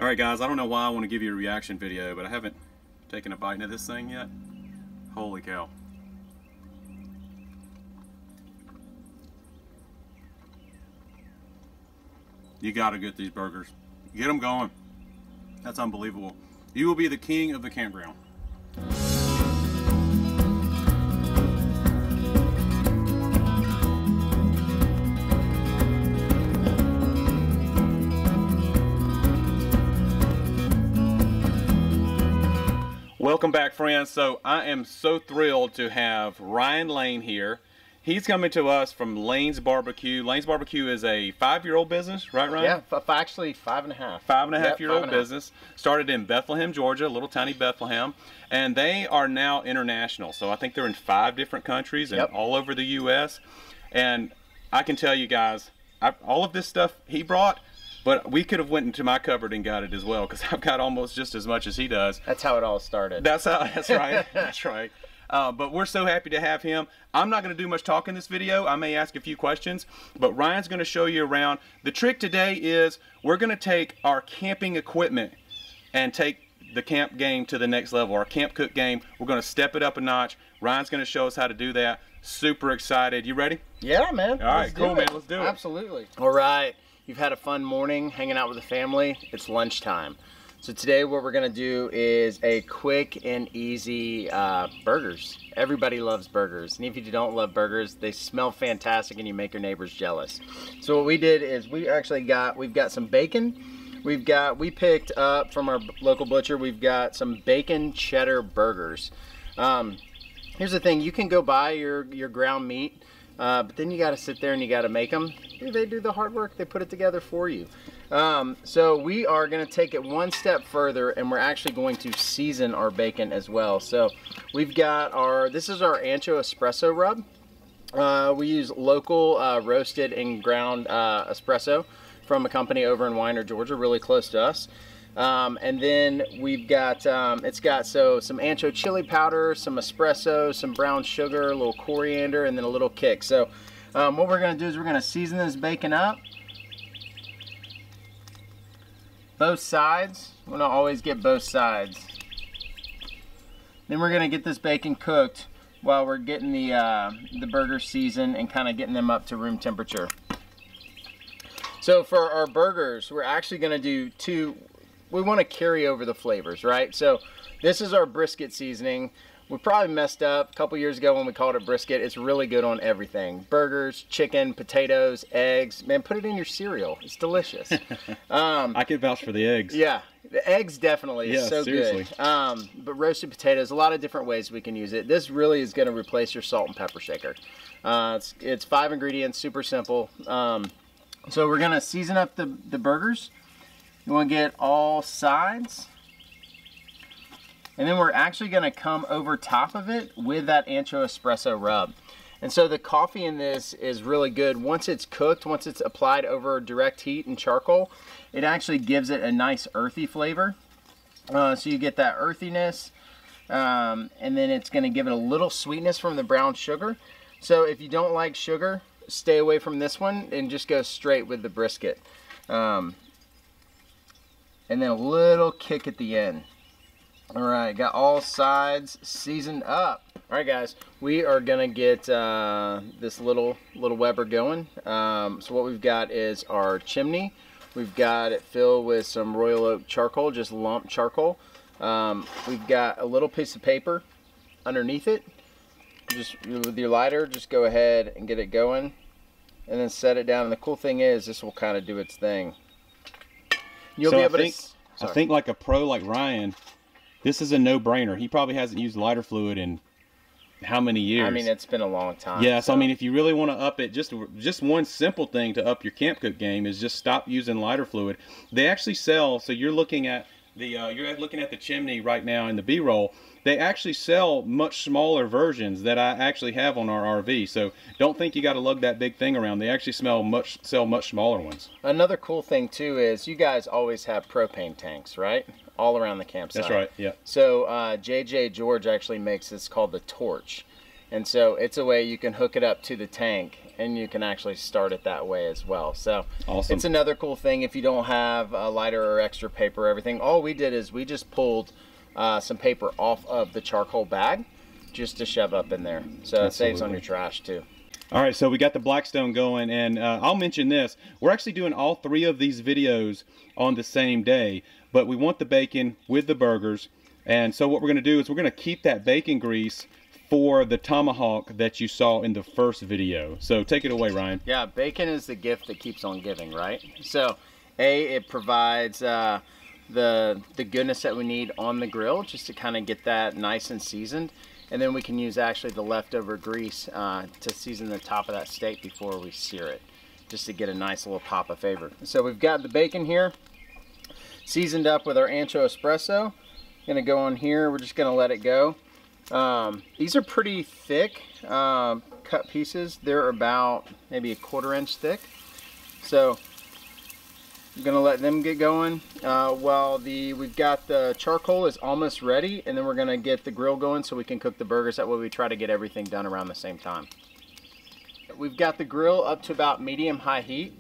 Alright guys, I don't know why I want to give you a reaction video, but I haven't taken a bite into this thing yet. Holy cow. You gotta get these burgers. Get them going. That's unbelievable. You will be the king of the campground. Welcome back, friends. So I am so thrilled to have Ryan Lane here. He's coming to us from Lane's Barbecue. Lane's Barbecue is a 5-year-old business, right, Ryan? Yeah, actually 5.5. 5.5-year-old business. Started in Bethlehem, Georgia, little tiny Bethlehem. And they are now international. So I think they're in 5 different countries and all over the U.S. And I can tell you guys, all of this stuff he brought, but we could have went into my cupboard and got it as well, because I've got almost just as much as he does. That's how it all started. That's right. That's right. But we're so happy to have him. I'm not going to do much talk in this video. I may ask a few questions, but Ryan's going to show you around. The trick today is we're going to take our camping equipment and take the camp game to the next level. Our camp cook game, we're going to step it up a notch. Ryan's going to show us how to do that. Super excited. You ready? Yeah, man. All right, cool, man. Let's do it. Absolutely. All right. You've had a fun morning hanging out with the family. It's lunchtime. So today what we're gonna do is a quick and easy burgers. Everybody loves burgers. And if you don't love burgers, they smell fantastic and you make your neighbors jealous. So what we did is we've got some bacon. We picked up from our local butcher, we've got some bacon cheddar burgers. Here's the thing, you can go buy your ground meat, but then you got to sit there and you got to make them. They do the hard work. They put it together for you. So we are going to take it one step further, and we're actually going to season our bacon as well. So we've got this is our ancho espresso rub. We use local roasted and ground espresso from a company over in Weiner, Georgia, really close to us. And then we've got, some ancho chili powder, some espresso, some brown sugar, a little coriander, and then a little kick. So what we're going to do is we're going to season this bacon up. Both sides. We want to always get both sides. Then we're going to get this bacon cooked while we're getting the burgers seasoned and kind of getting them up to room temperature. So for our burgers, we're actually going to do we want to carry over the flavors, right? So this is our brisket seasoning. We probably messed up a couple years ago when we called it brisket. It's really good on everything. Burgers, chicken, potatoes, eggs. Man, put it in your cereal. It's delicious. I could vouch for the eggs. Yeah, the eggs definitely. Yeah, it's so seriously. Good. But roasted potatoes, a lot of different ways we can use it. This really is going to replace your salt and pepper shaker. It's 5 ingredients, super simple. So we're going to season up the burgers. You want to get all sides. And then we're actually going to come over top of it with that ancho espresso rub. And so the coffee in this is really good. Once it's cooked, once it's applied over direct heat and charcoal, it actually gives it a nice earthy flavor. So you get that earthiness, and then it's going to give it a little sweetness from the brown sugar. So if you don't like sugar, stay away from this one and just go straight with the brisket. And then a little kick at the end. All right, got all sides seasoned up. All right, guys, we are gonna get this little Weber going. So what we've got is our chimney. We've got it filled with some Royal Oak charcoal, just lump charcoal. We've got a little piece of paper underneath it. Just with your lighter, just go ahead and get it going, and then set it down. And the cool thing is, this will kind of do its thing. You'll be able to. I think like a pro like Ryan, this is a no-brainer. He probably hasn't used lighter fluid in how many years? I mean, it's been a long time. Yeah, so I mean, if you really want to up it, just one simple thing to up your camp cook game is just stop using lighter fluid. They actually sell. So you're looking at the chimney right now in the B-roll. They actually sell much smaller versions that I actually have on our RV. So don't think you got to lug that big thing around. They actually sell much smaller ones. Another cool thing too is you guys always have propane tanks, right? All around the campsite. That's right, yeah. So JJ George actually makes this called the Torch. And so it's a way you can hook it up to the tank and you can actually start it that way as well. So awesome. It's another cool thing if you don't have a lighter or extra paper or everything. All we did is we just pulled some paper off of the charcoal bag just to shove up in there. So It saves on your trash too. All right, so we got the Blackstone going, and I'll mention this. We're actually doing all 3 of these videos on the same day, but we want the bacon with the burgers. And so what we're gonna do is we're gonna keep that bacon grease for the tomahawk that you saw in the first video. So take it away, Ryan. Yeah, bacon is the gift that keeps on giving, right? So it provides the goodness that we need on the grill just to kind of get that nice and seasoned. And then we can use actually the leftover grease to season the top of that steak before we sear it, just to get a nice little pop of flavor. So we've got the bacon here, seasoned up with our ancho espresso. Gonna go on here, we're just gonna let it go. These are pretty thick cut pieces. They're about maybe a 1/4 inch thick. So I'm gonna let them get going while we've got the charcoal is almost ready, and then we're gonna get the grill going so we can cook the burgers. That way we try to get everything done around the same time. We've got the grill up to about medium-high heat.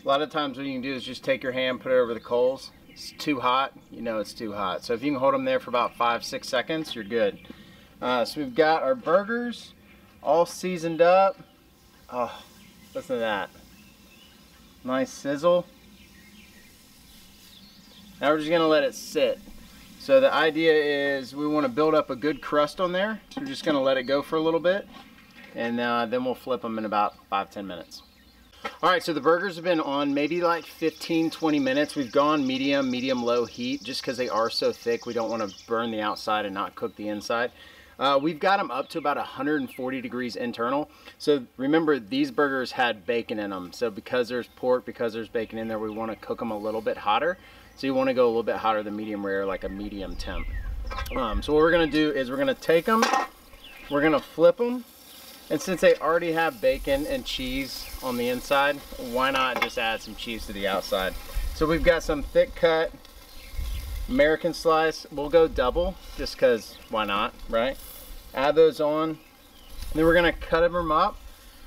A lot of times what you can do is just take your hand, put it over the coals. It's too hot, you know it's too hot. So if you can hold them there for about 5-6 seconds, you're good. So we've got our burgers all seasoned up. Oh, listen to that. Nice sizzle. Now we're just gonna let it sit. So the idea is we want to build up a good crust on there. So we're just gonna let it go for a little bit, and then we'll flip them in about 5-10 minutes. All right, so the burgers have been on maybe like 15-20 minutes. We've gone medium-low heat just because they are so thick. We don't want to burn the outside and not cook the inside. We've got them up to about 140 degrees internal. So remember, these burgers had bacon in them. So because there's pork, because there's bacon in there, we want to cook them a little bit hotter. So you want to go a little bit hotter than medium rare, like a medium temp. So what we're going to do is we're going to take them, we're going to flip them, and since they already have bacon and cheese on the inside, why not just add some cheese to the outside? So we've got some thick cut American slice. We'll go double just because why not, right? Add those on, and then we're going to cut them up.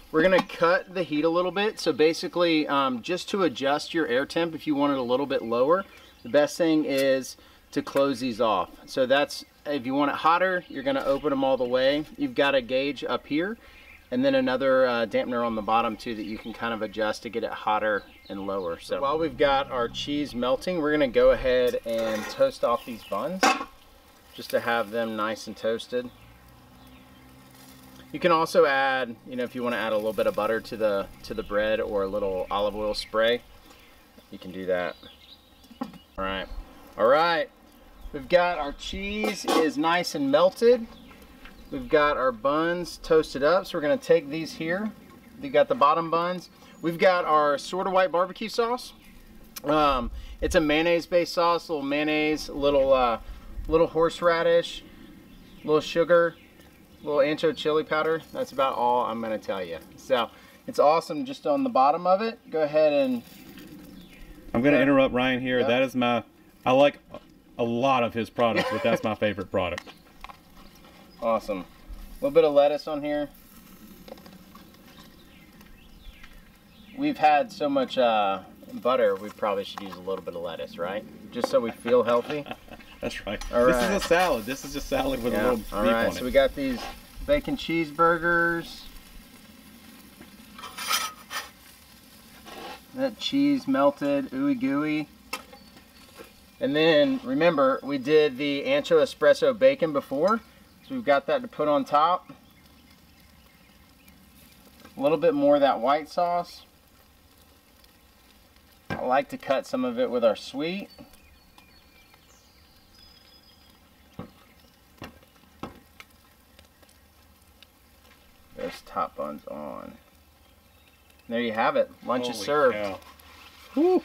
We're going to cut the heat a little bit. So basically, just to adjust your air temp, if you want it a little bit lower, the best thing is to close these off. So that's, if you want it hotter, you're going to open them all the way. You've got a gauge up here, and then another dampener on the bottom too that you can kind of adjust to get it hotter and lower. So while we've got our cheese melting, we're going to go ahead and toast off these buns just to have them nice and toasted. You can also add, you know, if you want to add a little bit of butter to the bread or a little olive oil spray, you can do that. All right. We've got our cheese is nice and melted. We've got our buns toasted up, so we're going to take these here. We've got the bottom buns. We've got our sort of white barbecue sauce. It's a mayonnaise-based sauce, a little mayonnaise, a little horseradish, a little sugar, a little ancho chili powder. That's about all I'm going to tell you. So it's awesome just on the bottom of it. Go ahead and... I'm going to interrupt Ryan here. Yep. That is I like a lot of his products, but that's my favorite product. Awesome. A little bit of lettuce on here. We've had so much butter, we probably should use a little bit of lettuce, right? Just so we feel healthy. That's right. All right. This is a salad. This is a salad with a little beef on it. So we got these bacon cheeseburgers. That cheese melted, ooey gooey. And then remember, we did the ancho espresso bacon before, so we've got that to put on top. A little bit more of that white sauce. I like to cut some of it with our sweet. Those top buns on. There you have it. Lunch is served. Cow. Woo.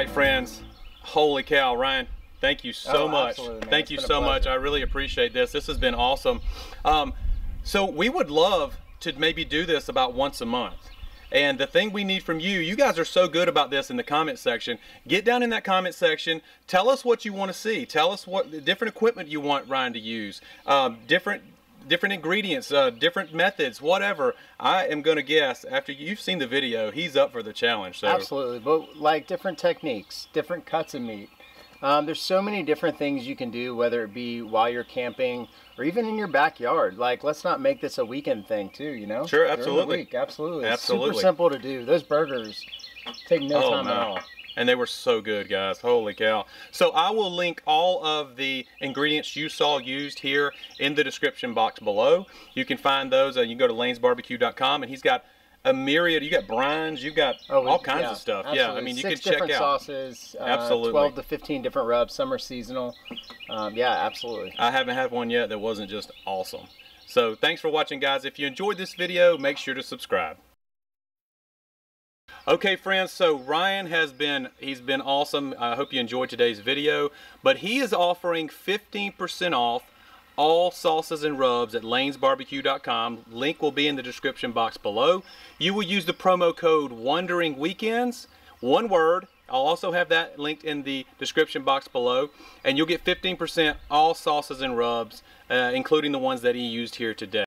right, friends. Holy cow, Ryan. Thank you so much. Thank you so much. I really appreciate this. This has been awesome. So we would love to maybe do this about once a month. And the thing we need from you guys are so good about this in the comment section. Get down in that comment section. Tell us what you want to see. Tell us what different equipment you want Ryan to use. Different ingredients, different methods, whatever. I am going to guess after you've seen the video, he's up for the challenge. So. Absolutely, but like different techniques, different cuts of meat. There's so many different things you can do, whether it be while you're camping or even in your backyard. Like, let's not make this a weekend thing too, you know? Sure, absolutely. Absolutely. It's Absolutely. super simple to do. Those burgers take no time at all. And they were so good, guys. Holy cow. So I will link all of the ingredients you saw used here in the description box below. You can find those. You can go to lanesbarbecue.com, and he's got a myriad. You got brines, you got all kinds of stuff. Absolutely. Yeah, I mean, you can check out. 6 different sauces, absolutely. 12 to 15 different rubs. Some are seasonal. Yeah, absolutely. I haven't had one yet that wasn't just awesome. So thanks for watching, guys. If you enjoyed this video, make sure to subscribe. Okay, friends, so Ryan he's been awesome. I hope you enjoyed today's video, but he is offering 15% off all sauces and rubs at lanesbarbecue.com. Link will be in the description box below. You will use the promo code WonderingWeekends, one word. I'll also have that linked in the description box below, and you'll get 15% all sauces and rubs, including the ones that he used here today.